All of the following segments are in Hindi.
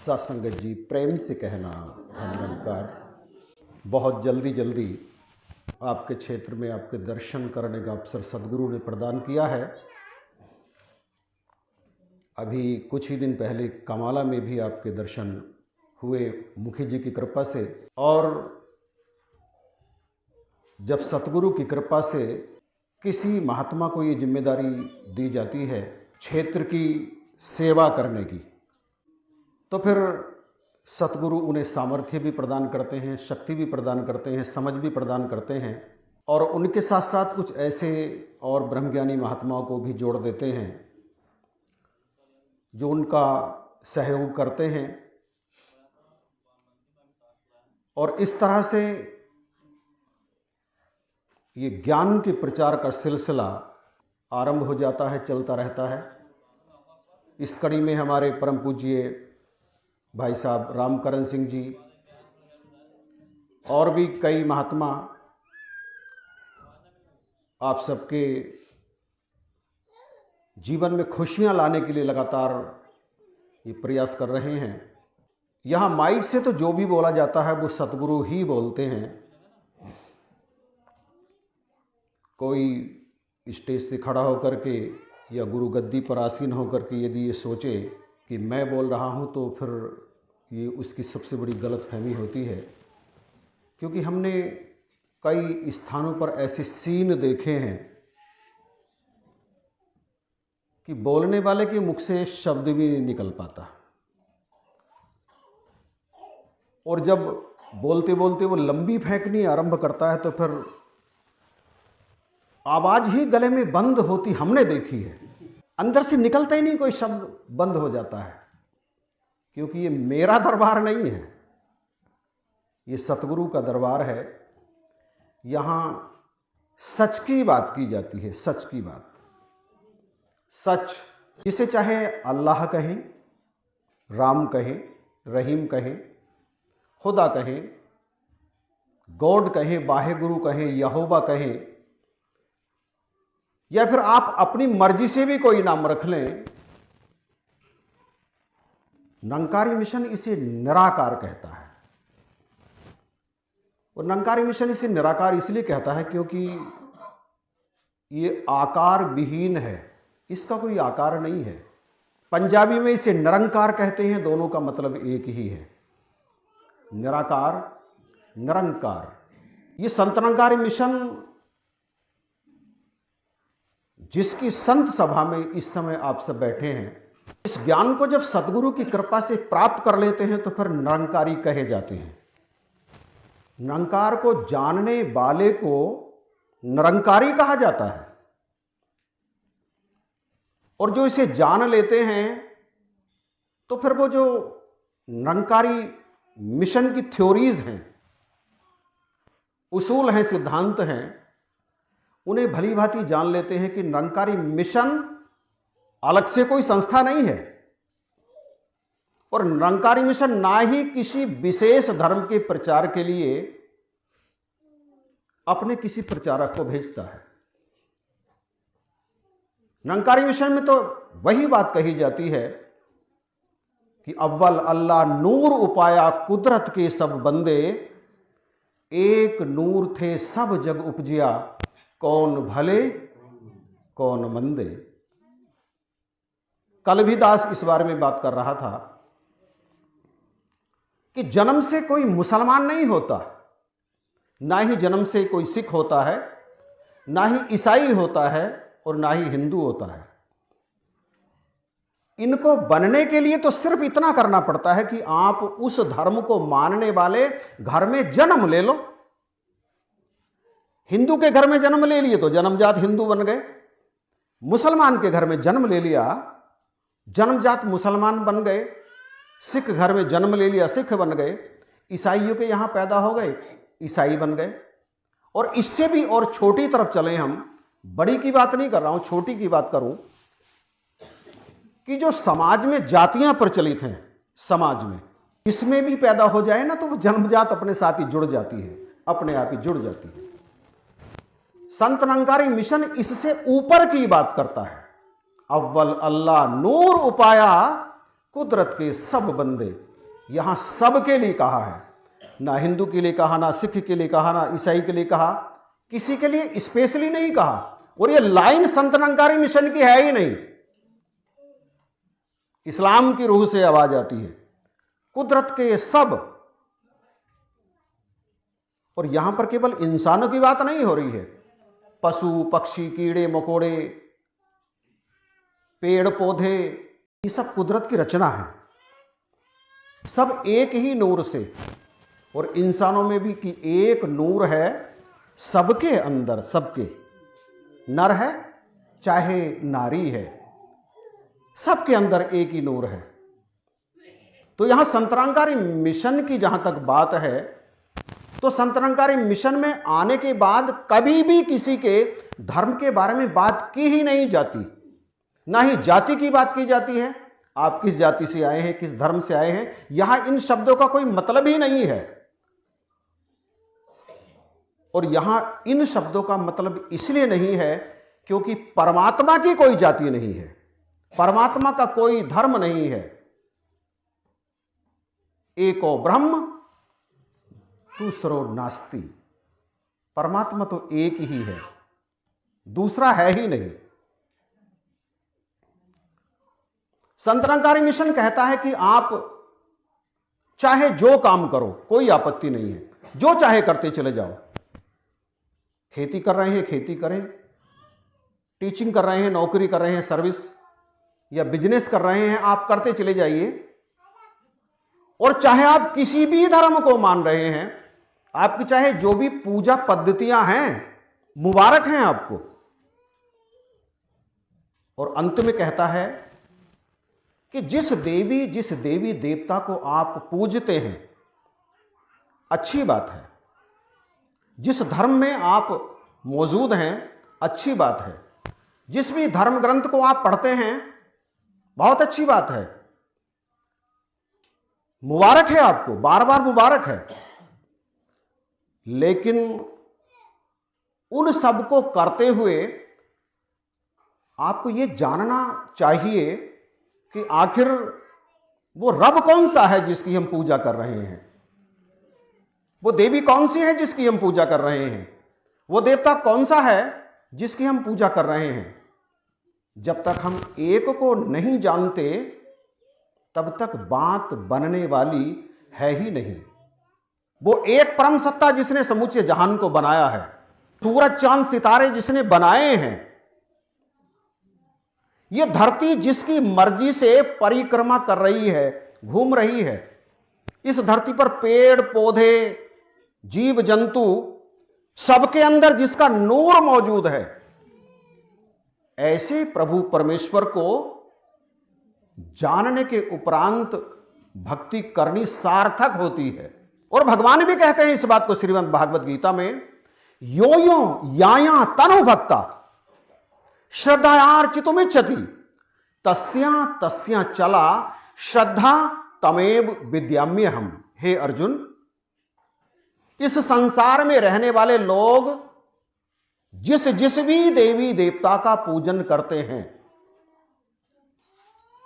सत्संगत जी प्रेम से कहना धन निरंकार। बहुत जल्दी आपके क्षेत्र में आपके दर्शन करने का अवसर सदगुरु ने प्रदान किया है। अभी कुछ ही दिन पहले कमाला में भी आपके दर्शन हुए मुखी जी की कृपा से। और जब सतगुरु की कृपा से किसी महात्मा को ये जिम्मेदारी दी जाती है क्षेत्र की सेवा करने की, तो फिर सतगुरु उन्हें सामर्थ्य भी प्रदान करते हैं, शक्ति भी प्रदान करते हैं, समझ भी प्रदान करते हैं। और उनके साथ साथ कुछ ऐसे और ब्रह्मज्ञानी महात्माओं को भी जोड़ देते हैं जो उनका सहयोग करते हैं। और इस तरह से ये ज्ञान के प्रचार का सिलसिला आरंभ हो जाता है, चलता रहता है। इस कड़ी में हमारे परम पूज्य भाई साहब रामकरण सिंह जी और भी कई महात्मा आप सबके जीवन में खुशियां लाने के लिए लगातार ये प्रयास कर रहे हैं। यहाँ माइक से तो जो भी बोला जाता है वो सतगुरु ही बोलते हैं। कोई स्टेज से खड़ा होकर के या गुरु गद्दी पर आसीन होकर के यदि ये सोचे कि मैं बोल रहा हूँ तो फिर ये उसकी सबसे बड़ी गलतफहमी होती है। क्योंकि हमने कई स्थानों पर ऐसे सीन देखे हैं कि बोलने वाले के मुख से शब्द भी नहीं निकल पाता, और जब बोलते बोलते वो लंबी फेंकनी आरंभ करता है तो फिर आवाज ही गले में बंद होती हमने देखी है। अंदर से निकलता ही नहीं, कोई शब्द बंद हो जाता है। क्योंकि ये मेरा दरबार नहीं है, ये सतगुरु का दरबार है। यहां सच की बात की जाती है, सच की बात। सच जिसे चाहे अल्लाह कहें, राम कहें, रहीम कहें, खुदा कहें, गॉड कहें, वाहेगुरु कहें, यहोवा कहें, या फिर आप अपनी मर्जी से भी कोई नाम रख लें। निरंकारी मिशन इसे निराकार कहता है। और निरंकारी मिशन इसे निराकार इसलिए कहता है क्योंकि ये आकार विहीन है, इसका कोई आकार नहीं है। पंजाबी में इसे निरंकार कहते हैं, दोनों का मतलब एक ही है, निराकार, निरंकार। ये संत निरंकारी मिशन जिसकी संत सभा में इस समय आप सब बैठे हैं, इस ज्ञान को जब सतगुरु की कृपा से प्राप्त कर लेते हैं तो फिर निरंकारी कहे जाते हैं। निरंकार को जानने वाले को निरंकारी कहा जाता है। और जो इसे जान लेते हैं तो फिर वो जो निरंकारी मिशन की थ्योरीज हैं, उसूल हैं, सिद्धांत हैं, उन्हें भली भांति जान लेते हैं कि निरंकारी मिशन अलग से कोई संस्था नहीं है। और निरंकारी मिशन ना ही किसी विशेष धर्म के प्रचार के लिए अपने किसी प्रचारक को भेजता है। निरंकारी मिशन में तो वही बात कही जाती है कि अव्वल अल्लाह नूर उपाया कुदरत के सब बंदे, एक नूर थे सब जग उपजिया, कौन भले कौन मंदे। कल भी दास इस बारे में बात कर रहा था कि जन्म से कोई मुसलमान नहीं होता, ना ही जन्म से कोई सिख होता है, ना ही ईसाई होता है, और ना ही हिंदू होता है। इनको बनने के लिए तो सिर्फ इतना करना पड़ता है कि आप उस धर्म को मानने वाले घर में जन्म ले लो। हिंदू के घर में जन्म ले लिए तो जन्मजात हिंदू बन गए, मुसलमान के घर में जन्म ले लिया जन्मजात मुसलमान बन गए, सिख घर में जन्म ले लिया सिख बन गए, ईसाइयों के यहां पैदा हो गए ईसाई बन गए। और इससे भी और छोटी तरफ चले, हम बड़ी की बात नहीं कर रहा हूं, छोटी की बात करूं कि जो समाज में जातियां प्रचलित हैं, समाज में इसमें भी पैदा हो जाए ना तो वो जन्मजात अपने साथ ही जुड़ जाती है, अपने आप ही जुड़ जाती है। संत निरंकारी मिशन इससे ऊपर की बात करता है। अव्वल अल्लाह नूर उपाया कुदरत के सब बंदे, यहां सबके लिए कहा है, ना हिंदू के लिए कहा, ना सिख के लिए कहा, ना ईसाई के लिए कहा, किसी के लिए स्पेशली नहीं कहा। और ये लाइन संत निरंकारी मिशन की है ही नहीं, इस्लाम की रूह से आवाज आती है, कुदरत के ये सब। और यहां पर केवल इंसानों की बात नहीं हो रही है, पशु पक्षी कीड़े मकोड़े पेड़ पौधे, ये सब कुदरत की रचना है, सब एक ही नूर से। और इंसानों में भी कि एक नूर है सबके अंदर, सबके, नर है चाहे नारी है, सबके अंदर एक ही नूर है। तो यहां संत निरंकारी मिशन की जहां तक बात है, तो संत निरंकारी मिशन में आने के बाद कभी भी किसी के धर्म के बारे में बात की ही नहीं जाती, ना ही जाति की बात की जाती है। आप किस जाति से आए हैं, किस धर्म से आए हैं, यहां इन शब्दों का कोई मतलब ही नहीं है। और यहां इन शब्दों का मतलब इसलिए नहीं है क्योंकि परमात्मा की कोई जाति नहीं है, परमात्मा का कोई धर्म नहीं है। एको ब्रह्म दूसरो नास्ति, परमात्मा तो एक ही है, दूसरा है ही नहीं। संत निरंकारी मिशन कहता है कि आप चाहे जो काम करो, कोई आपत्ति नहीं है, जो चाहे करते चले जाओ। खेती कर रहे हैं खेती करें, टीचिंग कर रहे हैं, नौकरी कर रहे हैं, सर्विस या बिजनेस कर रहे हैं, आप करते चले जाइए। और चाहे आप किसी भी धर्म को मान रहे हैं, आपकी चाहे जो भी पूजा पद्धतियां हैं, मुबारक हैं आपको। और अंत में कहता है कि जिस देवी देवता को आप पूजते हैं, अच्छी बात है, जिस धर्म में आप मौजूद हैं, अच्छी बात है, जिस भी धर्म ग्रंथ को आप पढ़ते हैं, बहुत अच्छी बात है, मुबारक है आपको, बार बार मुबारक है। लेकिन उन सब को करते हुए आपको यह जानना चाहिए कि आखिर वो रब कौन सा है जिसकी हम पूजा कर रहे हैं, वो देवी कौन सी है जिसकी हम पूजा कर रहे हैं, वो देवता कौन सा है जिसकी हम पूजा कर रहे हैं। जब तक हम एक को नहीं जानते तब तक बात बनने वाली है ही नहीं। वो एक परम सत्ता जिसने समूचे जहान को बनाया है, सूरज चांद सितारे जिसने बनाए हैं, ये धरती जिसकी मर्जी से परिक्रमा कर रही है, घूम रही है, इस धरती पर पेड़ पौधे जीव जंतु सबके अंदर जिसका नूर मौजूद है, ऐसे प्रभु परमेश्वर को जानने के उपरांत भक्ति करनी सार्थक होती है। और भगवान भी कहते हैं इस बात को श्रीमद् भागवत गीता में, यो यो याया तनु भक्ता श्रद्धायार्चितुमिच्छति तस्या तस्या चला श्रद्धा तमेव विद्याम्यहम्। हे अर्जुन, इस संसार में रहने वाले लोग जिस जिस भी देवी देवता का पूजन करते हैं,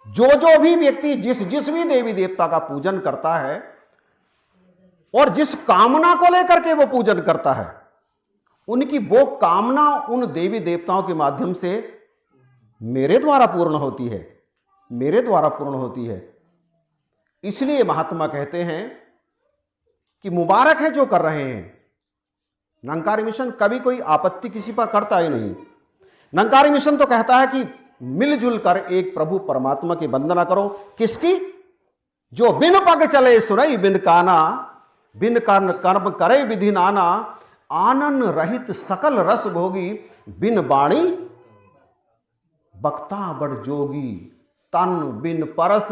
जो जो भी व्यक्ति जिस जिस भी देवी देवता का पूजन करता है और जिस कामना को लेकर के वो पूजन करता है, उनकी वो कामना उन देवी देवताओं के माध्यम से मेरे द्वारा पूर्ण होती है, मेरे द्वारा पूर्ण होती है। इसलिए महात्मा कहते हैं कि मुबारक है जो कर रहे हैं। निरंकारी मिशन कभी कोई आपत्ति किसी पर करता ही नहीं। निरंकारी मिशन तो कहता है कि मिलजुल कर एक प्रभु परमात्मा की वंदना करो। किसकी? जो बिन पग चले सुनई बिन काना, बिन कर्ण कर्म करे विधि नाना, आनंद रहित सकल रस भोगी, बिन बाणी बक्ता बड़ जोगी, तन बिन परस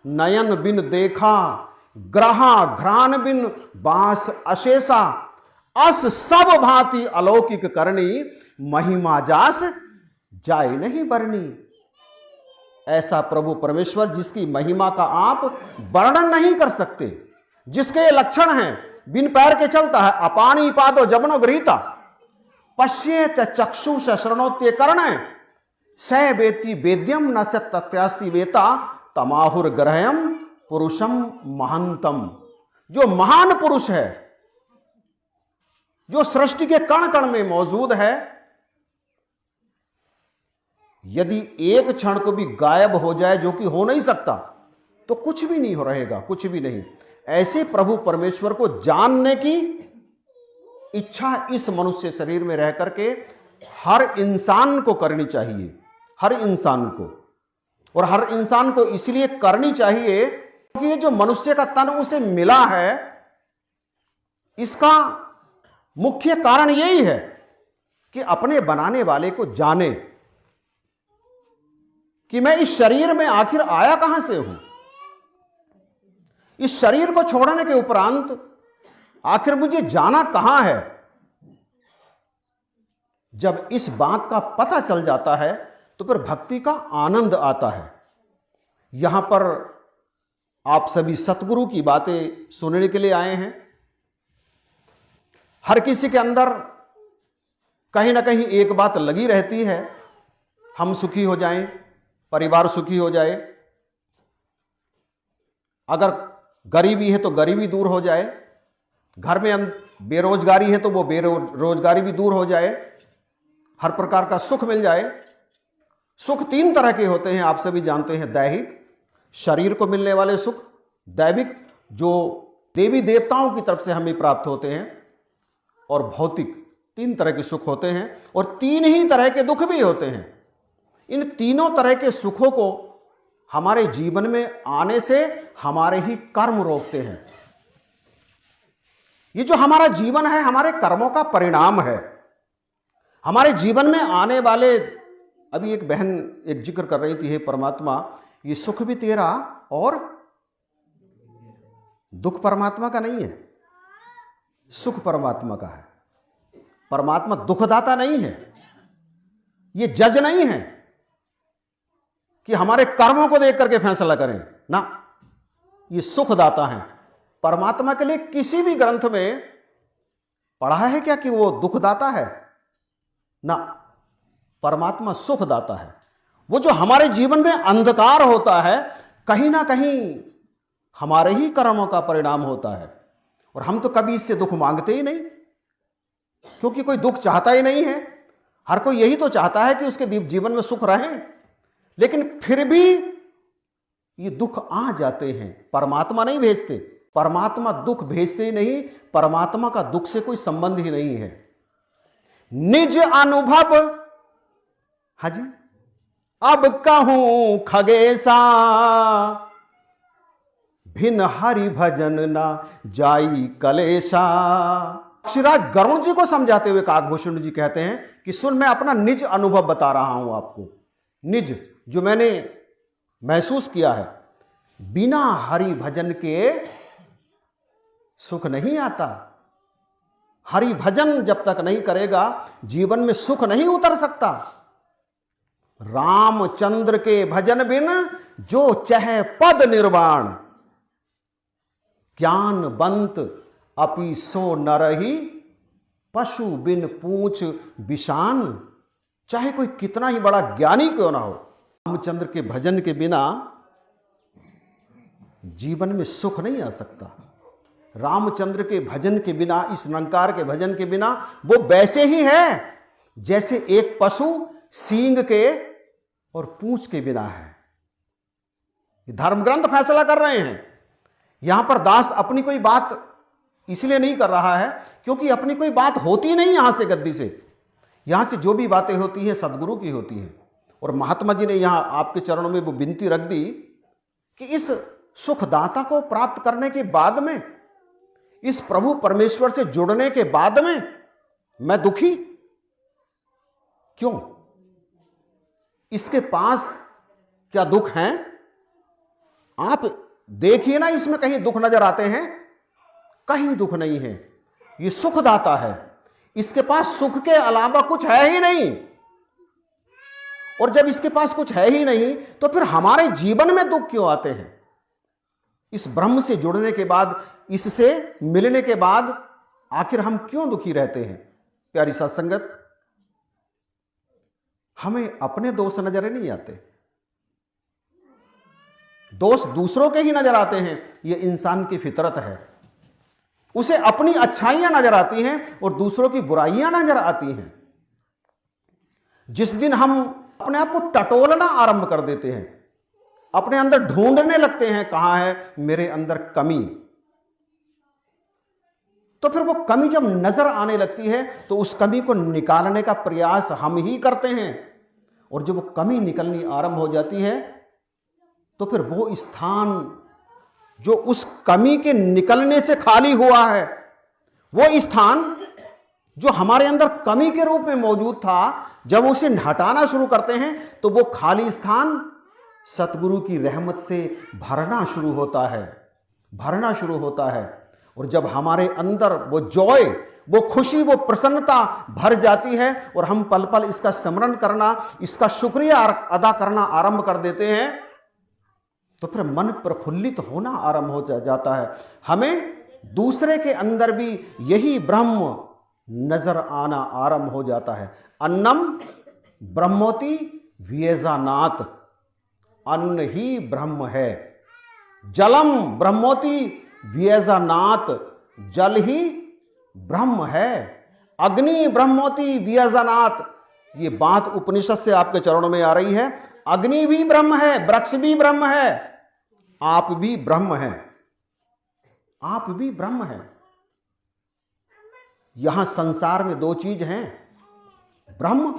नयन बिन देखा, ग्रहा घ्राण बिन बास अशेषा, अस सब भांति अलौकिक करनी, महिमा जास जाय नहीं बरनी। ऐसा प्रभु परमेश्वर जिसकी महिमा का आप वर्णन नहीं कर सकते, जिसके ये लक्षण हैं, बिन पैर के चलता है, अपानी पादो जबनो गृहीता, पश्येत चक्षुष शरणोत्य कर्ण, स वेति वेद्यम न सत्यास्ति वेता, तमाहुर ग्रहयम पुरुषम महानतम, जो महान पुरुष है, जो सृष्टि के कण कण में मौजूद है, यदि एक क्षण को भी गायब हो जाए, जो कि हो नहीं सकता, तो कुछ भी नहीं हो रहेगा, कुछ भी नहीं। ऐसे प्रभु परमेश्वर को जानने की इच्छा इस मनुष्य शरीर में रह करके हर इंसान को करनी चाहिए, हर इंसान को। और हर इंसान को इसलिए करनी चाहिए कि ये जो मनुष्य का तन उसे मिला है, इसका मुख्य कारण यही है कि अपने बनाने वाले को जाने कि मैं इस शरीर में आखिर आया कहां से हूं, इस शरीर को छोड़ने के उपरांत आखिर मुझे जाना कहां है। जब इस बात का पता चल जाता है तो फिर भक्ति का आनंद आता है। यहां पर आप सभी सतगुरु की बातें सुनने के लिए आए हैं। हर किसी के अंदर कहीं ना कहीं एक बात लगी रहती है, हम सुखी हो जाएं, परिवार सुखी हो जाए, अगर गरीबी है तो गरीबी दूर हो जाए, घर में बेरोजगारी है तो वो बेरोजगारी भी दूर हो जाए, हर प्रकार का सुख मिल जाए। सुख तीन तरह के होते हैं, आप सभी जानते हैं। दैहिक, शरीर को मिलने वाले सुख; दैविक, जो देवी देवताओं की तरफ से हमें प्राप्त होते हैं; और भौतिक। तीन तरह के सुख होते हैं और तीन ही तरह के दुख भी होते हैं। इन तीनों तरह के सुखों को हमारे जीवन में आने से हमारे ही कर्म रोकते हैं। ये जो हमारा जीवन है, हमारे कर्मों का परिणाम है। हमारे जीवन में आने वाले, अभी एक बहन एक जिक्र कर रही थी, हे परमात्मा, ये सुख भी तेरा और दुख परमात्मा का नहीं है, सुख परमात्मा का है। परमात्मा दुखदाता नहीं है, ये जज नहीं है कि हमारे कर्मों को देख करके फैसला करें ना, ये सुखदाता है। परमात्मा के लिए किसी भी ग्रंथ में पढ़ा है क्या कि वो दुखदाता है? ना, परमात्मा सुखदाता है। वो जो हमारे जीवन में अंधकार होता है, कहीं ना कहीं हमारे ही कर्मों का परिणाम होता है। और हम तो कभी इससे दुख मांगते ही नहीं, क्योंकि कोई दुख चाहता ही नहीं है। हर कोई यही तो चाहता है कि उसके जीवन में सुख रहे, लेकिन फिर भी ये दुख आ जाते हैं। परमात्मा नहीं भेजते, परमात्मा दुख भेजते ही नहीं, परमात्मा का दुख से कोई संबंध ही नहीं है। निज अनुभव, हाजी, अब कहूं खगेशा, भिन्न हरि भजन ना जाई कलेशा। श्रीराज गरुण जी को समझाते हुए काकभूषण जी कहते हैं कि सुन, मैं अपना निज अनुभव बता रहा हूं आपको। निज, जो मैंने महसूस किया है, बिना हरि भजन के सुख नहीं आता। हरि भजन जब तक नहीं करेगा, जीवन में सुख नहीं उतर सकता। रामचंद्र के भजन बिन जो चह पद निर्वाण, ज्ञानवंत अपि सो नरहि, पशु बिन पूछ बिशान। चाहे कोई कितना ही बड़ा ज्ञानी क्यों ना हो, रामचंद्र के भजन के बिना जीवन में सुख नहीं आ सकता। रामचंद्र के भजन के बिना, इस निरंकार के भजन के बिना, वो वैसे ही है जैसे एक पशु सींग के और पूंछ के बिना है। धर्म ग्रंथ फैसला कर रहे हैं। यहां पर दास अपनी कोई बात इसलिए नहीं कर रहा है क्योंकि अपनी कोई बात होती नहीं यहां से, गद्दी से। यहां से जो भी बातें होती हैं सदगुरु की होती हैं। और महात्मा जी ने यहां आपके चरणों में वो विनती रख दी कि इस सुखदाता को प्राप्त करने के बाद में, इस प्रभु परमेश्वर से जुड़ने के बाद में मैं दुखी क्यों? इसके पास क्या दुख हैं? आप देखिए ना, इसमें कहीं दुख नजर आते हैं? कहीं दुख नहीं है। ये सुखदाता है, इसके पास सुख के अलावा कुछ है ही नहीं। और जब इसके पास कुछ है ही नहीं, तो फिर हमारे जीवन में दुख क्यों आते हैं? इस ब्रह्म से जुड़ने के बाद, इससे मिलने के बाद आखिर हम क्यों दुखी रहते हैं? प्यारी सत्संगत, हमें अपने दोष नजर नहीं आते। दोष दूसरों के ही नजर आते हैं, ये इंसान की फितरत है। उसे अपनी अच्छाइयां नजर आती हैं और दूसरों की बुराइयां नजर आती हैं। जिस दिन हम अपने आप को टटोलना आरंभ कर देते हैं, अपने अंदर ढूंढने लगते हैं कहां है मेरे अंदर कमी, तो फिर वो कमी जब नजर आने लगती है तो उस कमी को निकालने का प्रयास हम ही करते हैं। और जब वो कमी निकलनी आरंभ हो जाती है तो फिर वो स्थान जो उस कमी के निकलने से खाली हुआ है, वो स्थान जो हमारे अंदर कमी के रूप में मौजूद था, जब उसे हटाना शुरू करते हैं तो वो खाली स्थान सतगुरु की रहमत से भरना शुरू होता है, भरना शुरू होता है। और जब हमारे अंदर वो जॉय, वो खुशी, वो प्रसन्नता भर जाती है और हम पल पल इसका स्मरण करना, इसका शुक्रिया अदा करना आरंभ कर देते हैं, तो फिर मन प्रफुल्लित होना आरंभ हो जाता है। हमें दूसरे के अंदर भी यही ब्रह्म नजर आना आरंभ हो जाता है। अन्नम ब्रह्मोति व्येजानात्, अन्न ही ब्रह्म है। जलम ब्रह्मोति व्येजानात्, जल ही ब्रह्म है। अग्नि ब्रह्मोति व्येजानात्, ये बात उपनिषद से आपके चरणों में आ रही है। अग्नि भी ब्रह्म है, वृक्ष भी ब्रह्म है, आप भी ब्रह्म हैं, आप भी ब्रह्म हैं। यहां संसार में दो चीज हैं, ब्रह्म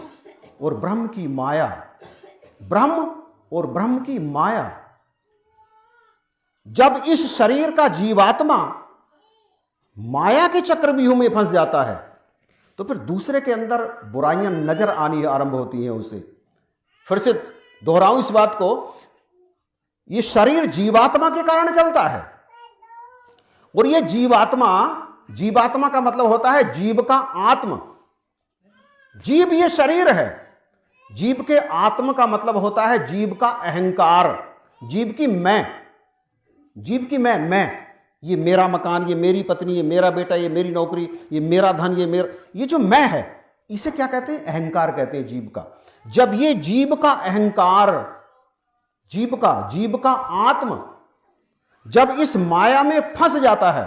और ब्रह्म की माया। ब्रह्म और ब्रह्म की माया। जब इस शरीर का जीवात्मा माया के चक्रव्यूह में फंस जाता है तो फिर दूसरे के अंदर बुराइयां नजर आनी आरंभ होती हैं उसे। फिर से दोहराऊं इस बात को, ये शरीर जीवात्मा के कारण चलता है और ये जीवात्मा, जीवात्मा का मतलब होता है जीव का आत्म। जीव ये शरीर है, जीव के आत्म का मतलब होता है जीव का अहंकार, जीव की मैं, जीव की मैं, ये मेरा मकान, ये मेरी पत्नी, ये मेरा बेटा, ये मेरी नौकरी, ये मेरा धन, ये मेरा, ये जो मैं है इसे क्या कहते हैं? अहंकार कहते हैं जीव का। जब ये जीव का अहंकार, जीव का आत्म जब इस माया में फंस जाता है,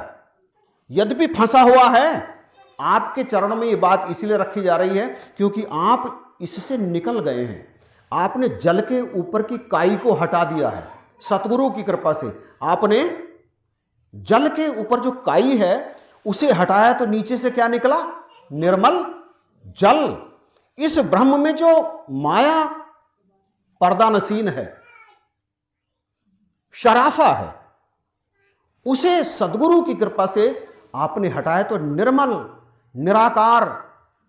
यद्यपि फंसा हुआ है, आपके चरणों में ये बात इसलिए रखी जा रही है क्योंकि आप इससे निकल गए हैं। आपने जल के ऊपर की काई को हटा दिया है सतगुरु की कृपा से। आपने जल के ऊपर जो काई है उसे हटाया तो नीचे से क्या निकला? निर्मल जल। इस ब्रह्म में जो माया पर्दानसीन है, शराफा है, उसे सद्गुरु की कृपा से आपने हटाया तो निर्मल, निराकार,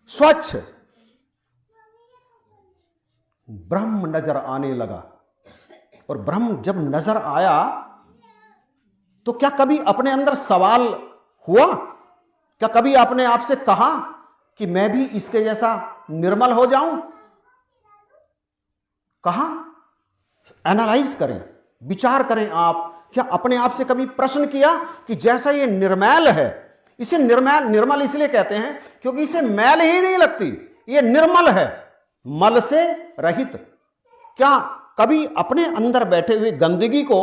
स्वच्छ ब्रह्म नजर आने लगा। और ब्रह्म जब नजर आया तो क्या कभी अपने अंदर सवाल हुआ? क्या कभी आपने आपसे कहा कि मैं भी इसके जैसा निर्मल हो जाऊं? कहा? एनालाइज करें, विचार करें। आप क्या अपने आप से कभी प्रश्न किया कि जैसा ये निर्मल है, इसे निर्मल इसलिए कहते हैं क्योंकि इसे मैल ही नहीं लगती, ये निर्मल है, मल से रहित। क्या कभी अपने अंदर बैठे हुए गंदगी को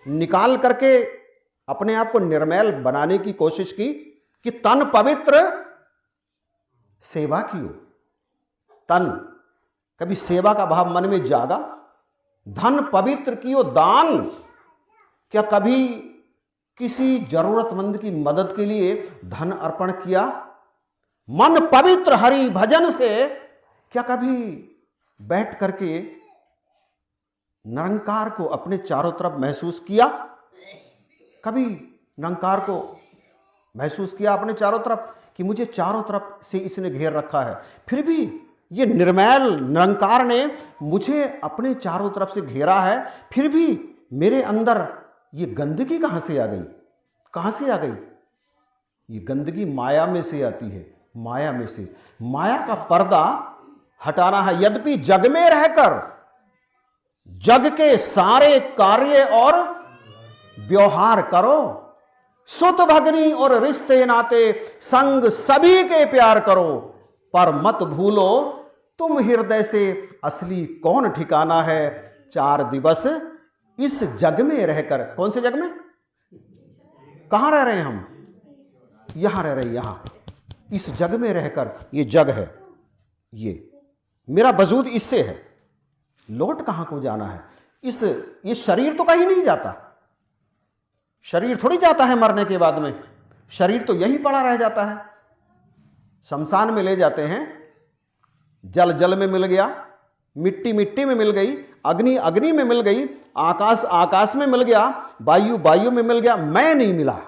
निकाल करके अपने आप को निर्मल बनाने की कोशिश की कि तन पवित्र सेवा की हो? तन, कभी सेवा का भाव मन में जागा? धन पवित्र कियो दान, क्या कभी किसी जरूरतमंद की मदद के लिए धन अर्पण किया? मन पवित्र हरि भजन से, क्या कभी बैठ करके निरंकार को अपने चारों तरफ महसूस किया? कभी निरंकार को महसूस किया अपने चारों तरफ कि मुझे चारों तरफ से इसने घेर रखा है, फिर भी ये निर्मल निरंकार ने मुझे अपने चारों तरफ से घेरा है, फिर भी मेरे अंदर ये गंदगी कहां से आ गई? कहां से आ गई? ये गंदगी माया में से आती है, माया में से। माया का पर्दा हटाना है। यद्यपि जग में रहकर जग के सारे कार्य और व्यवहार करो, सुत भगनी और रिश्ते नाते संग सभी के प्यार करो, पर मत भूलो तुम हृदय से असली कौन ठिकाना है। 4 दिवस इस जग में रहकर, कौन से जग में, कहां रह रहे हैं हम, यहां रह रहे हैं, यहां इस जग में रहकर, ये जग है, ये मेरा वजूद इससे है, लौट कहां को जाना है। ये शरीर तो कहीं नहीं जाता, शरीर थोड़ी जाता है मरने के बाद में, शरीर तो यहीं पड़ा रह जाता है। शमशान में ले जाते हैं, जल जल में मिल गया, मिट्टी मिट्टी में मिल गई, अग्नि अग्नि में मिल गई, आकाश आकाश में मिल गया, वायु वायु में मिल गया, मैं नहीं मिला,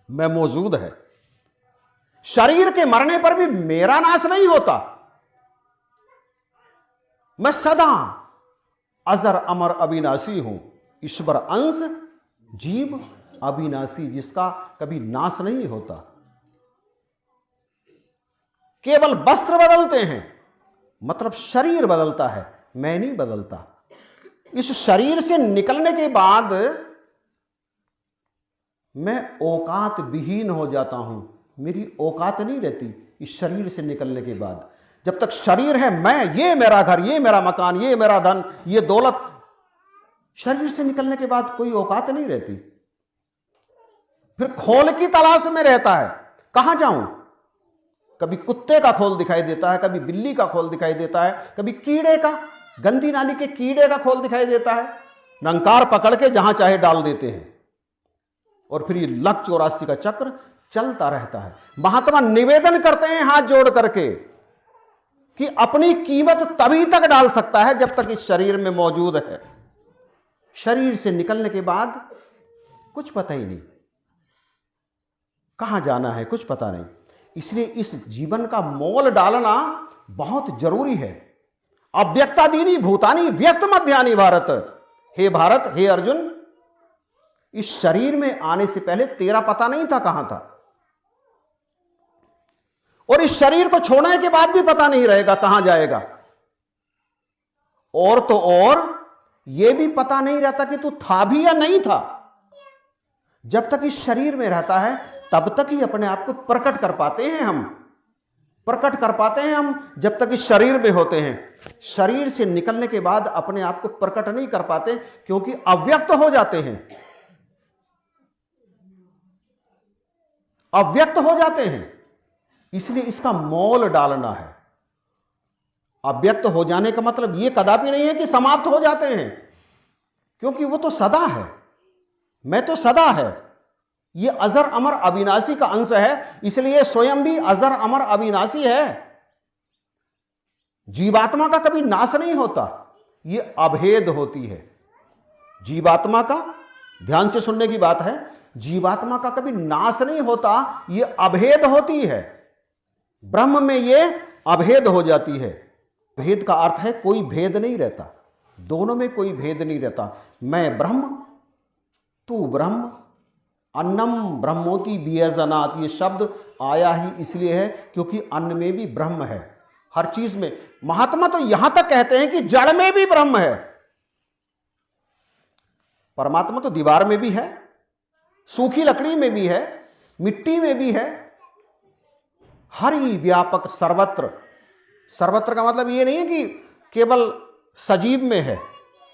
मैं मौजूद है। शरीर के मरने पर भी मेरा नाश नहीं होता, मैं सदा अजर अमर अविनाशी हूं, ईश्वर अंश जीव अविनाशी, जिसका कभी नाश नहीं होता। केवल वस्त्र बदलते हैं, मतलब शरीर बदलता है, मैं नहीं बदलता। इस शरीर से निकलने के बाद मैं औकात विहीन हो जाता हूं, मेरी औकात नहीं रहती इस शरीर से निकलने के बाद। जब तक शरीर है, मैं, ये मेरा घर, ये मेरा मकान, ये मेरा धन, ये दौलत, शरीर से निकलने के बाद कोई औकात नहीं रहती। फिर खोल की तलाश में रहता है, कहां जाऊं। कभी कुत्ते का खोल दिखाई देता है, कभी बिल्ली का खोल दिखाई देता है, कभी कीड़े का, गंदी नाली के कीड़े का खोल दिखाई देता है, नंकार पकड़ के जहां चाहे डाल देते हैं, और फिर ये लक 84 का चक्र चलता रहता है। महात्मा निवेदन करते हैं हाथ जोड़ करके कि अपनी कीमत तभी तक डाल सकता है जब तक इस शरीर में मौजूद है। शरीर से निकलने के बाद कुछ पता ही नहीं, कहां जाना है कुछ पता नहीं। इसलिए इस जीवन का मोल डालना बहुत जरूरी है। अव्यक्तादीनी भूतानी व्यक्त मध्यानि भारत, हे भारत, हे अर्जुन, इस शरीर में आने से पहले तेरा पता नहीं था कहां था, और इस शरीर को छोड़ने के बाद भी पता नहीं रहेगा कहां जाएगा। और तो और यह भी पता नहीं रहता कि तू था भी या नहीं था। जब तक इस शरीर में रहता है तब तक ही अपने आप को प्रकट कर पाते हैं हम, प्रकट कर पाते हैं हम जब तक इस शरीर में होते हैं। शरीर से निकलने के बाद अपने आप को प्रकट नहीं कर पाते, क्योंकि अव्यक्त हो जाते हैं, अव्यक्त हो जाते हैं। इसलिए इसका मोल डालना है। अव्यक्त हो जाने का मतलब यह कदापि नहीं है कि समाप्त हो जाते हैं, क्योंकि वो तो सदा है, मैं तो सदा है। ये अजर अमर अविनाशी का अंश है, इसलिए स्वयं भी अजर अमर अविनाशी है। जीवात्मा का कभी नाश नहीं होता, ये अभेद होती है जीवात्मा का। ध्यान से सुनने की बात है, जीवात्मा का कभी नाश नहीं होता, ये अभेद होती है। ब्रह्म में ये अभेद हो जाती है। भेद का अर्थ है कोई भेद नहीं रहता, दोनों में कोई भेद नहीं रहता। मैं ब्रह्म, तू ब्रह्म, अन्नम ब्रह्मोति बीयजनात्, ये शब्द आया ही इसलिए है क्योंकि अन्न में भी ब्रह्म है, हर चीज में। महात्मा तो यहां तक कहते हैं कि जड़ में भी ब्रह्म है। परमात्मा तो दीवार में भी है, सूखी लकड़ी में भी है, मिट्टी में भी है, हरि व्यापक सर्वत्र। सर्वत्र का मतलब ये नहीं है कि केवल सजीव में है,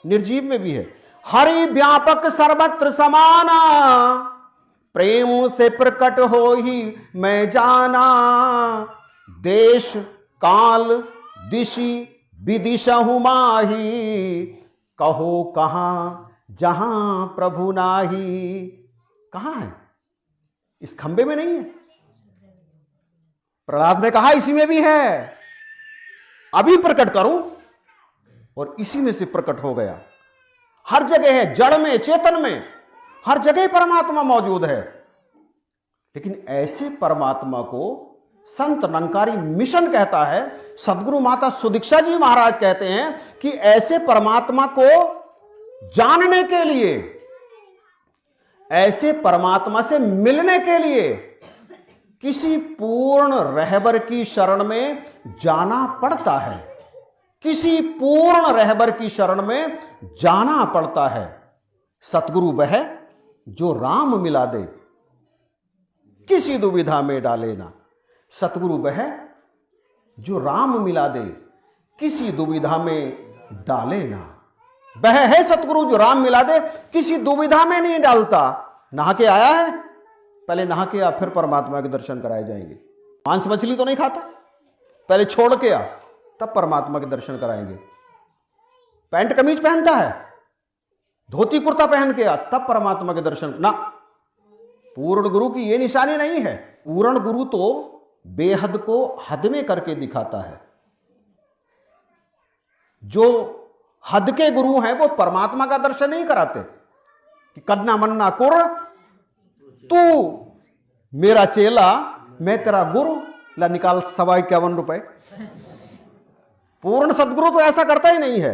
निर्जीव में भी है। हरि व्यापक सर्वत्र समाना, प्रेम से प्रकट हो ही मैं जाना। देश काल दिशि विदिशहु माही, कहो कहां जहां प्रभु नाही। कहां है? इस खंबे में नहीं है। प्रहलाद ने कहा इसी में भी है, अभी प्रकट करूं, और इसी में से प्रकट हो गया। हर जगह है, जड़ में, चेतन में, हर जगह परमात्मा मौजूद है। लेकिन ऐसे परमात्मा को संत निरंकारी मिशन कहता है। सदगुरु माता सुदीक्षा जी महाराज कहते हैं कि ऐसे परमात्मा को जानने के लिए, ऐसे परमात्मा से मिलने के लिए किसी पूर्ण रहबर की शरण में जाना पड़ता है। किसी पूर्ण रहबर की शरण में जाना पड़ता है। सतगुरु वह जो राम मिला दे, किसी दुविधा में डाले ना। सतगुरु वह जो राम मिला दे, किसी दुविधा में डाले ना। वह है सतगुरु जो राम मिला दे, किसी दुविधा में नहीं डालता। नहा के आया है, पहले नहा के आ, फिर परमात्मा के दर्शन कराए जाएंगे। मांस मछली तो नहीं खाता, पहले छोड़ के आ, तब परमात्मा के दर्शन कराएंगे। पैंट कमीज पहनता है, धोती कुर्ता पहन के आ, तब परमात्मा के दर्शन ना। पूर्ण गुरु की यह निशानी नहीं है। पूर्ण गुरु तो बेहद को हद में करके दिखाता है। जो हद के गुरु हैं वो परमात्मा का दर्शन नहीं कराते कि कन्ना मन्ना कुर, तू मेरा चेला मैं तेरा गुरु, ला निकाल 51 रुपए। पूर्ण सतगुरु तो ऐसा करता ही नहीं है।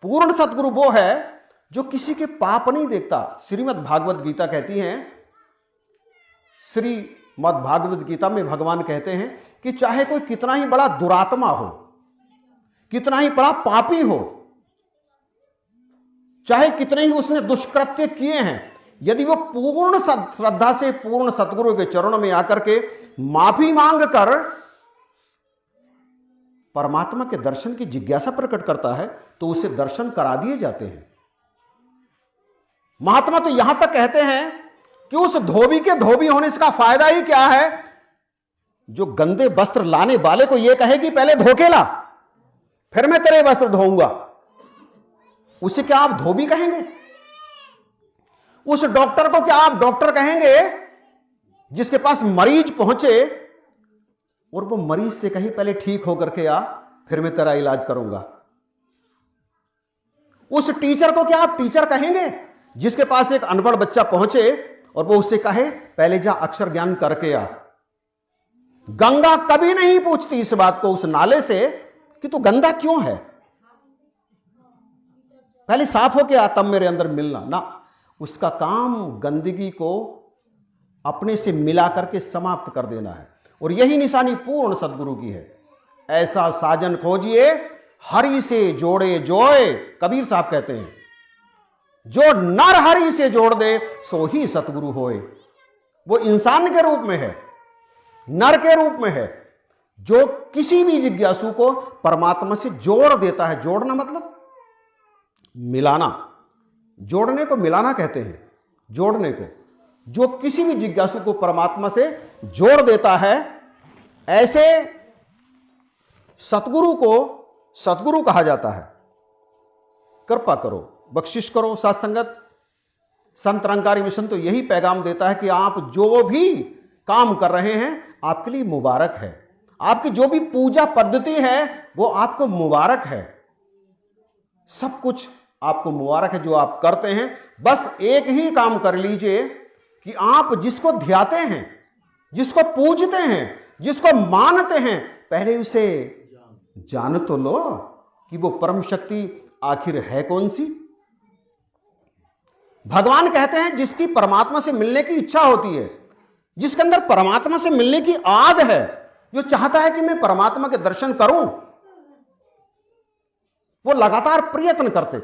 पूर्ण सतगुरु वो है जो किसी के पाप नहीं देखता। श्रीमद् भागवत गीता कहती है, श्रीमद् भागवत गीता में भगवान कहते हैं कि चाहे कोई कितना ही बड़ा दुरात्मा हो, कितना ही बड़ा पापी हो, चाहे कितने ही उसने दुष्कृत्य किए हैं, यदि वो पूर्ण श्रद्धा से पूर्ण सतगुरु के चरणों में आकर के माफी मांग कर परमात्मा के दर्शन की जिज्ञासा प्रकट करता है, तो उसे दर्शन करा दिए जाते हैं। महात्मा तो यहां तक कहते हैं कि उस धोबी के धोबी होने से का फायदा ही क्या है, जो गंदे वस्त्र लाने वाले को यह कहे कि पहले धो के ला, फिर मैं तेरे वस्त्र धोऊंगा, उसे क्या आप धोबी कहेंगे? उस डॉक्टर को क्या आप डॉक्टर कहेंगे जिसके पास मरीज पहुंचे और वो मरीज से कहे पहले ठीक होकर के आ, फिर मैं तेरा इलाज करूंगा? उस टीचर को क्या आप टीचर कहेंगे जिसके पास एक अनपढ़ बच्चा पहुंचे और वो उससे कहे पहले जा अक्षर ज्ञान करके आ? गंगा कभी नहीं पूछती इस बात को उस नाले से कि तू गंदा क्यों है, पहले साफ होके आ तब मेरे अंदर मिलना ना। उसका काम गंदगी को अपने से मिला करके समाप्त कर देना है। और यही निशानी पूर्ण सद्गुरु की है। ऐसा साजन खोजिए हरि से जोड़े जोए, कबीर साहब कहते हैं, जो नर हरि से जोड़ दे सो ही सतगुरु होए। वो इंसान के रूप में है, नर के रूप में है, जो किसी भी जिज्ञासु को परमात्मा से जोड़ देता है। जोड़ना मतलब मिलाना, जोड़ने को मिलाना कहते हैं। जोड़ने को, जो किसी भी जिज्ञासु को परमात्मा से जोड़ देता है, ऐसे सतगुरु को सतगुरु कहा जाता है। कृपा करो, बख्शिश करो सत्संगत। संत निरंकारी मिशन तो यही पैगाम देता है कि आप जो भी काम कर रहे हैं आपके लिए मुबारक है। आपकी जो भी पूजा पद्धति है वो आपको मुबारक है। सब कुछ आपको मुबारक है जो आप करते हैं। बस एक ही काम कर लीजिए कि आप जिसको ध्याते हैं, जिसको पूजते हैं, जिसको मानते हैं, पहले उसे जान तो लो कि वो परम शक्ति आखिर है कौन सी। भगवान कहते हैं जिसकी परमात्मा से मिलने की इच्छा होती है, जिसके अंदर परमात्मा से मिलने की आद है, जो चाहता है कि मैं परमात्मा के दर्शन करूं, वो लगातार प्रयत्न करते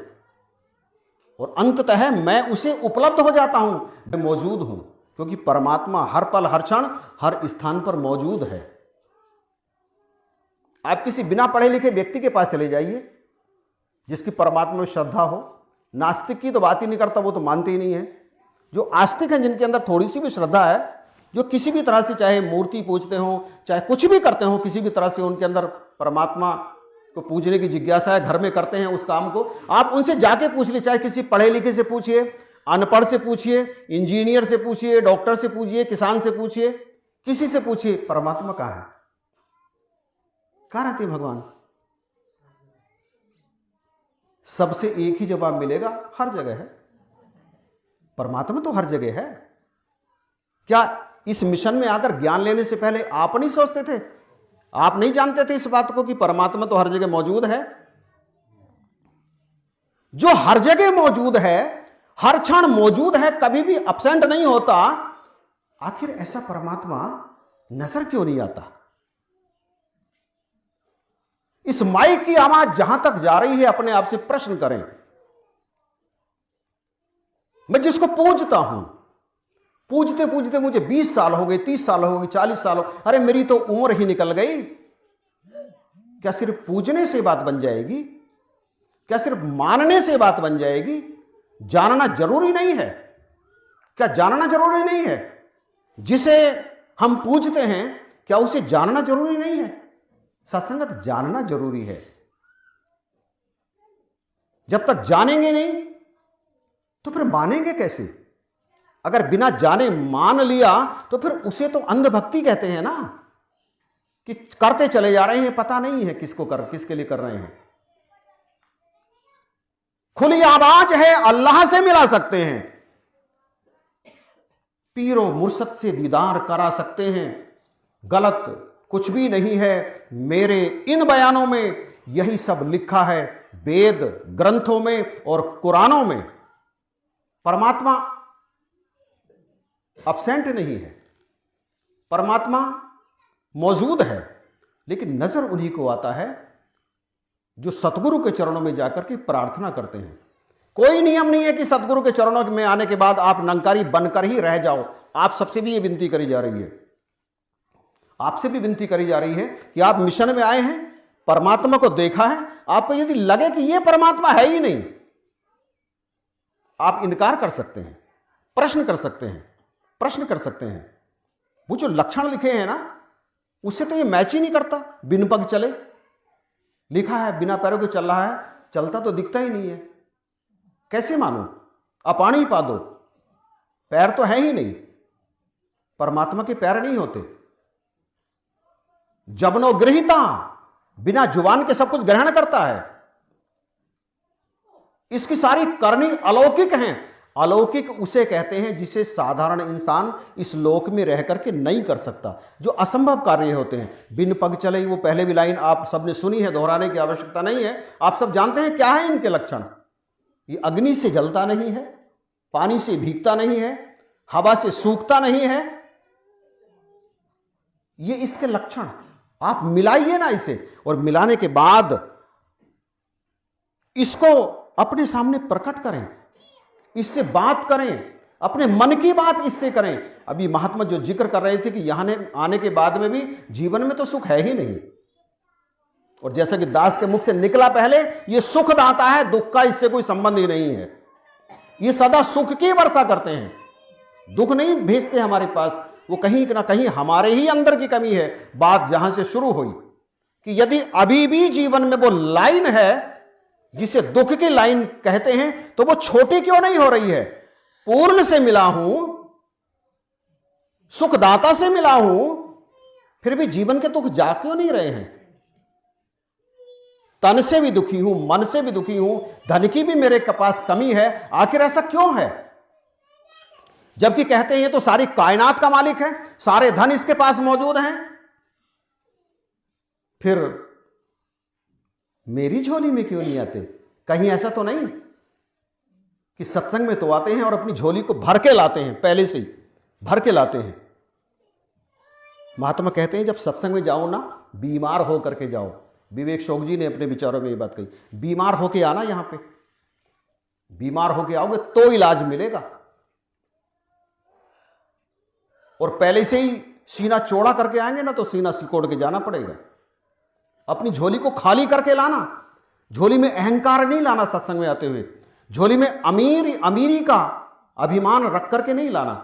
और अंततः मैं उसे उपलब्ध हो जाता हूं, मैं मौजूद हूं, क्योंकि परमात्मा हर पल हर क्षण हर स्थान पर मौजूद है। आप किसी बिना पढ़े लिखे व्यक्ति के पास चले जाइए जिसकी परमात्मा में श्रद्धा हो। नास्तिक की तो बात ही नहीं करता, वो तो मानते ही नहीं है। जो आस्तिक हैं, जिनके अंदर थोड़ी सी भी श्रद्धा है, जो किसी भी तरह से चाहे मूर्ति पूजते हो, चाहे कुछ भी करते हो, किसी भी तरह से उनके अंदर परमात्मा को पूजने की जिज्ञासा है, घर में करते हैं उस काम को, आप उनसे जाके पूछ लीजिए। चाहे किसी पढ़े लिखे से पूछिए, अनपढ़ से पूछिए, इंजीनियर से पूछिए, डॉक्टर से पूछिए, किसान से पूछिए, किसी से पूछिए, परमात्मा कहाँ है, कहाँ रहते हैं भगवान? सबसे एक ही जवाब मिलेगा, हर जगह है। परमात्मा तो हर जगह है। क्या इस मिशन में आकर ज्ञान लेने से पहले आप नहीं सोचते थे, आप नहीं जानते थे इस बात को कि परमात्मा तो हर जगह मौजूद है? जो हर जगह मौजूद है, हर क्षण मौजूद है, कभी भी अपसेंट नहीं होता, आखिर ऐसा परमात्मा नजर क्यों नहीं आता? इस माइक की आवाज जहां तक जा रही है, अपने आप से प्रश्न करें। मैं जिसको पूजता हूं, पूजते पूजते मुझे 20 साल हो गए, 30 साल हो गए, 40 साल हो, अरे मेरी तो उम्र ही निकल गई। क्या सिर्फ पूजने से बात बन जाएगी? क्या सिर्फ मानने से बात बन जाएगी? जानना जरूरी नहीं है? क्या जानना जरूरी नहीं है? जिसे हम पूजते हैं क्या उसे जानना जरूरी नहीं है? सत्संगत जानना जरूरी है। जब तक जानेंगे नहीं तो फिर मानेंगे कैसे? अगर बिना जाने मान लिया तो फिर उसे तो अंधभक्ति कहते हैं ना, कि करते चले जा रहे हैं, पता नहीं है किसके लिए कर रहे हैं। खुली आवाज है, अल्लाह से मिला सकते हैं, पीरो मुर्शद से दीदार करा सकते हैं। गलत कुछ भी नहीं है। मेरे इन बयानों में यही सब लिखा है, वेद ग्रंथों में और कुरानों में। परमात्मा अब्सेंट नहीं है, परमात्मा मौजूद है, लेकिन नजर उन्हीं को आता है जो सतगुरु के चरणों में जाकर के प्रार्थना करते हैं। कोई नियम नहीं है कि सतगुरु के चरणों में आने के बाद आप निरंकारी बनकर ही रह जाओ। आप सबसे भी ये विनती करी जा रही है, आपसे भी विनती करी जा रही है कि आप मिशन में आए हैं, परमात्मा को देखा है, आपको यदि लगे कि ये परमात्मा है ही नहीं, आप इनकार कर सकते हैं, प्रश्न कर सकते हैं, प्रश्न कर सकते हैं। वो जो लक्षण लिखे हैं ना, उससे तो ये मैच ही नहीं करता। बिन पग चले लिखा है, बिना पैरों के चल रहा है, चलता तो दिखता ही नहीं है। कैसे मानो? अपाणी पा दो, पैर तो है ही नहीं, परमात्मा के पैर नहीं होते। जबनो गृहीता, बिना जुबान के सब कुछ ग्रहण करता है। इसकी सारी करनी अलौकिक हैं। अलौकिक उसे कहते हैं जिसे साधारण इंसान इस लोक में रह करके नहीं कर सकता, जो असंभव कार्य होते हैं। बिन पग चले, वो पहले भी लाइन आप सबने सुनी है, दोहराने की आवश्यकता नहीं है, आप सब जानते हैं क्या है इनके लक्षण। ये अग्नि से जलता नहीं है, पानी से भीगता नहीं है, हवा से सूखता नहीं है, ये इसके लक्षण। आप मिलाइए ना इसे, और मिलाने के बाद इसको अपने सामने प्रकट करें, इससे बात करें, अपने मन की बात इससे करें। अभी महात्मा जो जिक्र कर रहे थे कि यहां आने के बाद में भी जीवन में तो सुख है ही नहीं, और जैसा कि दास के मुख से निकला पहले, ये सुख दाता है, दुख का इससे कोई संबंध ही नहीं है। ये सदा सुख की वर्षा करते हैं, दुख नहीं भेजते हमारे पास। वो कहीं ना कहीं हमारे ही अंदर की कमी है। बात जहां से शुरू हुई कि यदि अभी भी जीवन में वो लाइन है जिसे दुख की लाइन कहते हैं, तो वो छोटी क्यों नहीं हो रही है? पूर्ण से मिला हूं, सुखदाता से मिला हूं, फिर भी जीवन के दुख जा क्यों नहीं रहे हैं? तन से भी दुखी हूं, मन से भी दुखी हूं, धन की भी मेरे पास कमी है। आखिर ऐसा क्यों है? जबकि कहते हैं ये तो सारी कायनात का मालिक है, सारे धन इसके पास मौजूद हैं, फिर मेरी झोली में क्यों नहीं आते? कहीं ऐसा तो नहीं कि सत्संग में तो आते हैं और अपनी झोली को भर के लाते हैं, पहले से ही भर के लाते हैं। महात्मा कहते हैं जब सत्संग में जाओ ना, बीमार हो करके जाओ। विवेक शोक जी ने अपने विचारों में ये बात कही, बीमार होके आना, यहां पे बीमार होके आओगे तो इलाज मिलेगा। और पहले से ही सीना चौड़ा करके आएंगे ना, तो सीना सिकोड़ के जाना पड़ेगा। अपनी झोली को खाली करके लाना, झोली में अहंकार नहीं लाना। सत्संग में आते हुए झोली में अमीरी का अभिमान रख करके नहीं लाना,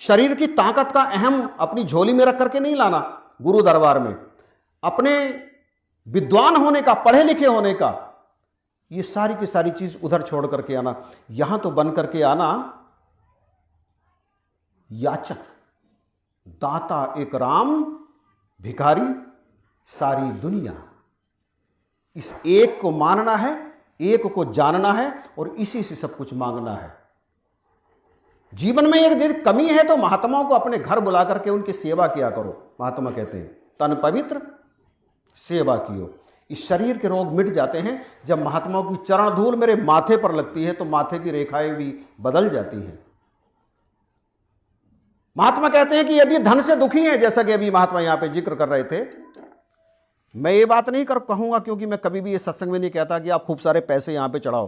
शरीर की ताकत का अहम अपनी झोली में रख करके नहीं लाना। गुरु दरबार में अपने विद्वान होने का, पढ़े लिखे होने का, ये सारी की सारी चीज उधर छोड़ करके आना। यहां तो बन करके आना याचक, दाता एक राम, भिखारी सारी दुनिया। इस एक को मानना है, एक को जानना है, और इसी से सब कुछ मांगना है। जीवन में एक दिन कमी है तो महात्माओं को अपने घर बुला करके उनकी सेवा किया करो। महात्मा कहते हैं तन पवित्र सेवा कियो। इस शरीर के रोग मिट जाते हैं जब महात्माओं की चरण धूल मेरे माथे पर लगती है, तो माथे की रेखाएं भी बदल जाती हैं। महात्मा कहते हैं कि यदि धन से दुखी हैं, जैसा कि अभी महात्मा यहां पे जिक्र कर रहे थे, मैं ये बात नहीं कहूंगा क्योंकि मैं कभी भी ये सत्संग में नहीं कहता कि आप खूब सारे पैसे यहां पे चढ़ाओ।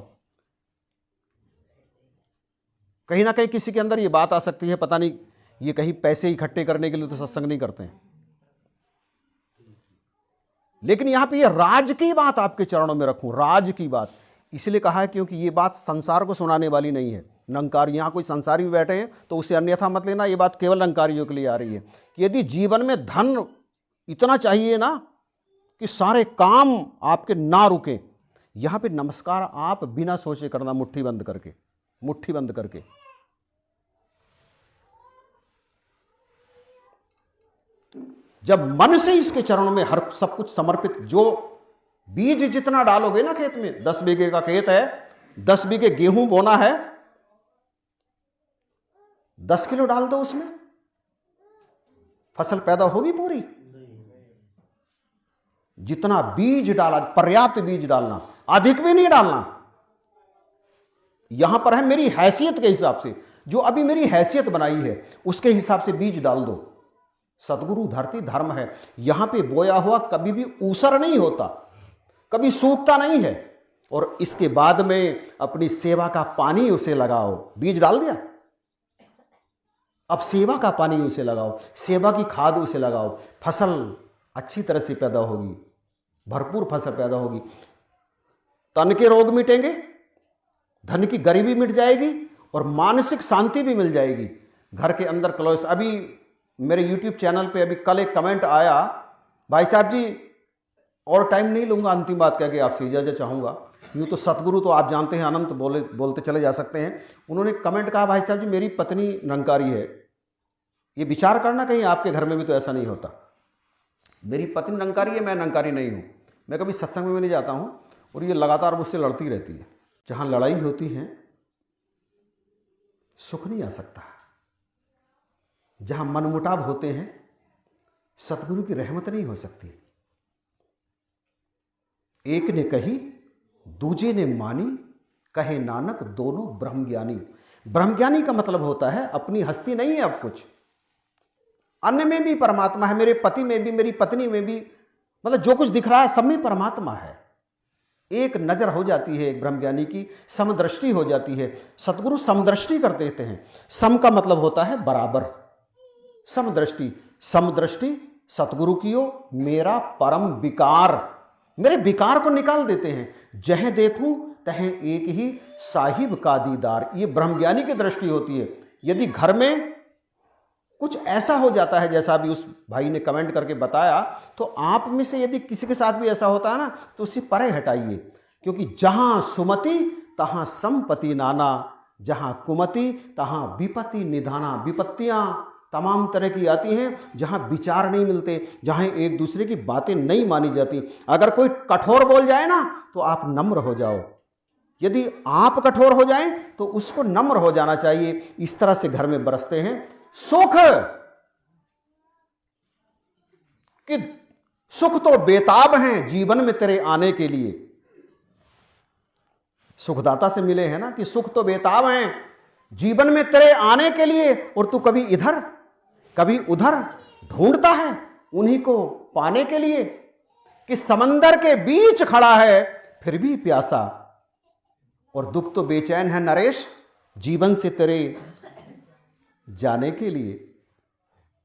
कहीं ना कहीं किसी के अंदर ये बात आ सकती है, पता नहीं ये कहीं पैसे इकट्ठे करने के लिए तो सत्संग नहीं करते हैं। लेकिन यहां पे ये राज की बात आपके चरणों में रखूं, राज की बात। इसलिए कहा है क्योंकि ये बात संसार को सुनाने वाली नहीं है। निरंकारी, यहाँ कोई संसारी भी बैठे हैं तो उसे अन्यथा मत लेना, ये बात केवल निरंकारियों के लिए आ रही है कि यदि जीवन में धन इतना चाहिए ना कि सारे काम आपके ना रुके, यहां पे नमस्कार आप बिना सोचे करना, मुट्ठी बंद करके, मुट्ठी बंद करके। जब मन से इसके चरणों में हर सब कुछ समर्पित, जो बीज जितना डालोगे ना खेत में, 10 बीघे का खेत है, 10 बीघे गेहूं बोना है, 10 किलो डाल दो उसमें, फसल पैदा होगी पूरी? जितना बीज डाला, पर्याप्त बीज डालना, अधिक भी नहीं डालना। यहां पर है मेरी हैसियत के हिसाब से, जो अभी मेरी हैसियत बनाई है उसके हिसाब से बीज डाल दो। सतगुरु धरती धर्म है, यहां पे बोया हुआ कभी भी ऊसर नहीं होता, कभी सूखता नहीं है। और इसके बाद में अपनी सेवा का पानी उसे लगाओ। बीज डाल दिया, अब सेवा का पानी उसे लगाओ, सेवा की खाद उसे लगाओ, फसल अच्छी तरह से पैदा होगी, भरपूर फसल पैदा होगी, तन के रोग मिटेंगे, धन की गरीबी मिट जाएगी और मानसिक शांति भी मिल जाएगी। घर के अंदर क्लोज, अभी मेरे YouTube चैनल पे अभी कल एक कमेंट आया, भाई साहब जी और टाइम नहीं लूंगा, अंतिम बात कह के आपसे इजाजत चाहूंगा। यूँ तो सतगुरु तो आप जानते हैं अनंत बोलते चले जा सकते हैं। उन्होंने कमेंट कहा, भाई साहब जी मेरी पत्नी निरंकारी है। ये विचार करना कहीं आपके घर में भी तो ऐसा नहीं होता। मेरी पत्नी निरंकारी है, मैं निरंकारी नहीं हूँ। मैं कभी सत्संग में नहीं जाता हूँ और ये लगातार मुझसे लड़ती रहती है। जहाँ लड़ाई होती है सुख नहीं आ सकता। जहाँ मनमुटाव होते हैं सतगुरु की रहमत नहीं हो सकती। एक ने कही दूजे ने मानी, कहे नानक दोनों ब्रह्मज्ञानी। ब्रह्मज्ञानी का मतलब होता है अपनी हस्ती नहीं है अब कुछ, अन्य में भी परमात्मा है, मेरे पति में भी, मेरी पत्नी में भी, मतलब जो कुछ दिख रहा है सब में परमात्मा है। एक नजर हो जाती है एक ब्रह्मज्ञानी की, समदृष्टि हो जाती है। सतगुरु समदृष्टि कर देते हैं। सम का मतलब होता है बराबर, समदृष्टि। समदृष्टि सतगुरु कियो मेरा परम विकार, मेरे विकार को निकाल देते हैं। जह देखूं तह एक ही साहिब का दीदार, ये ब्रह्मज्ञानी की दृष्टि होती है। यदि घर में कुछ ऐसा हो जाता है जैसा अभी उस भाई ने कमेंट करके बताया, तो आप में से यदि किसी के साथ भी ऐसा होता है ना तो उससे परे हटाइए, क्योंकि जहां सुमति तहां संपत्ति नाना, जहां कुमति तहां विपत्ति निधाना। विपत्तियां तमाम तरह की आती हैं जहां विचार नहीं मिलते, जहां एक दूसरे की बातें नहीं मानी जाती। अगर कोई कठोर बोल जाए ना तो आप नम्र हो जाओ, यदि आप कठोर हो जाएं तो उसको नम्र हो जाना चाहिए। इस तरह से घर में बरसते हैं सुख। कि सुख तो बेताब हैं जीवन में तेरे आने के लिए। सुखदाता से मिले हैं ना कि सुख तो बेताब हैं जीवन में तेरे आने के लिए, और तू कभी इधर कभी उधर ढूंढता है उन्हीं को पाने के लिए। कि समंदर के बीच खड़ा है फिर भी प्यासा, और दुख तो बेचैन है नरेश जीवन से तेरे जाने के लिए।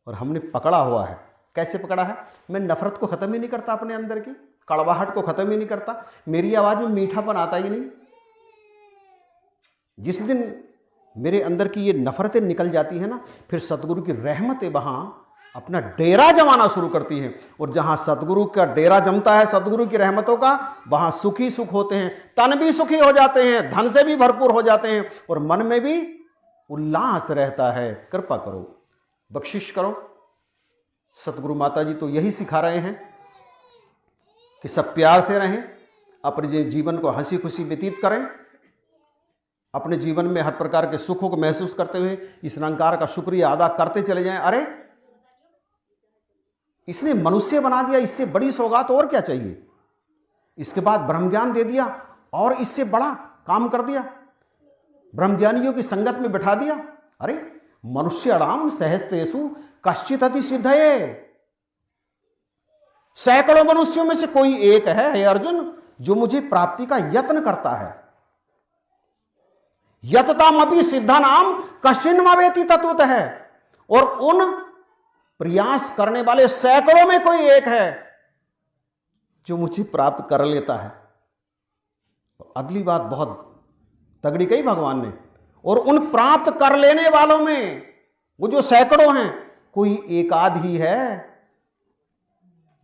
और हमने पकड़ा हुआ है। कैसे पकड़ा है? मैं नफरत को खत्म ही नहीं करता, अपने अंदर की कड़वाहट को खत्म ही नहीं करता, मेरी आवाज में मीठापन आता ही नहीं। जिस दिन मेरे अंदर की ये नफरतें निकल जाती है ना, फिर सतगुरु की रहमतें वहां अपना डेरा जमाना शुरू करती हैं। और जहां सतगुरु का डेरा जमता है, सतगुरु की रहमतों का, वहां सुखी सुख होते हैं, तन भी सुखी हो जाते हैं, धन से भी भरपूर हो जाते हैं, और मन में भी उल्लास रहता है। कृपा करो, बख्शिश करो। सतगुरु माता जी तो यही सिखा रहे हैं कि सब प्यार से रहें, अपने जीवन को हंसी खुशी व्यतीत करें, अपने जीवन में हर प्रकार के सुखों को महसूस करते हुए इस निरंकार का शुक्रिया अदा करते चले जाएं। अरे इसने मनुष्य बना दिया, इससे बड़ी सौगात और क्या चाहिए? इसके बाद ब्रह्म ज्ञान दे दिया और इससे बड़ा काम कर दिया, ब्रह्मज्ञानियों की संगत में बैठा दिया। अरे मनुष्याणाम सहस्तेषु कश्चित् अति सिद्धये, सैकड़ों मनुष्यों में से कोई एक है हे अर्जुन जो मुझे प्राप्ति का यत्न करता है। यततामपि सिद्धानाम कश्चिन्नवेति तत्वतः है, और उन प्रयास करने वाले सैकड़ों में कोई एक है जो मुझे प्राप्त कर लेता है। अगली बात बहुत तगड़ी कही भगवान ने, और उन प्राप्त कर लेने वालों में वो जो सैकड़ों हैं, कोई एक आध ही है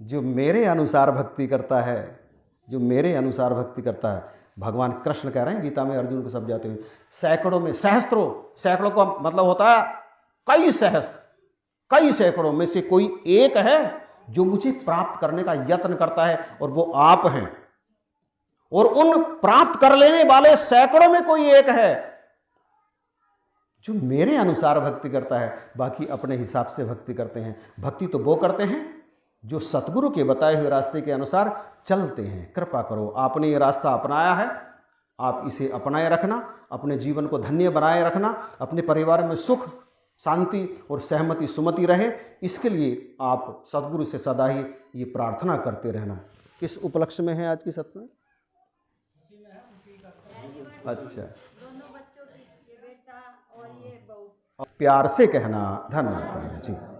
जो मेरे अनुसार भक्ति करता है, जो मेरे अनुसार भक्ति करता है। भगवान कृष्ण कह रहे हैं गीता में अर्जुन को समझाते हुए, सैकड़ों में, सहस्त्रों, सैकड़ों का मतलब होता है कई सहस्त्र, कई सैकड़ों में से कोई एक है जो मुझे प्राप्त करने का यत्न करता है, और वो आप हैं। और उन प्राप्त कर लेने वाले सैकड़ों में कोई एक है जो मेरे अनुसार भक्ति करता है, बाकी अपने हिसाब से भक्ति करते हैं। भक्ति तो वो करते हैं जो सतगुरु के बताए हुए रास्ते के अनुसार चलते हैं। कृपा करो, आपने ये रास्ता अपनाया है, आप इसे अपनाए रखना, अपने जीवन को धन्य बनाए रखना, अपने परिवार में सुख, शांति और सहमति सुमति रहे, इसके लिए आप सतगुरु से सदा ही ये प्रार्थना करते रहना। किस उपलक्ष्य में है आज की सत्संग? अच्छा, दोनों बच्चों की, ये बेटा और ये बहू। प्यार से कहना धन्यवाद जी।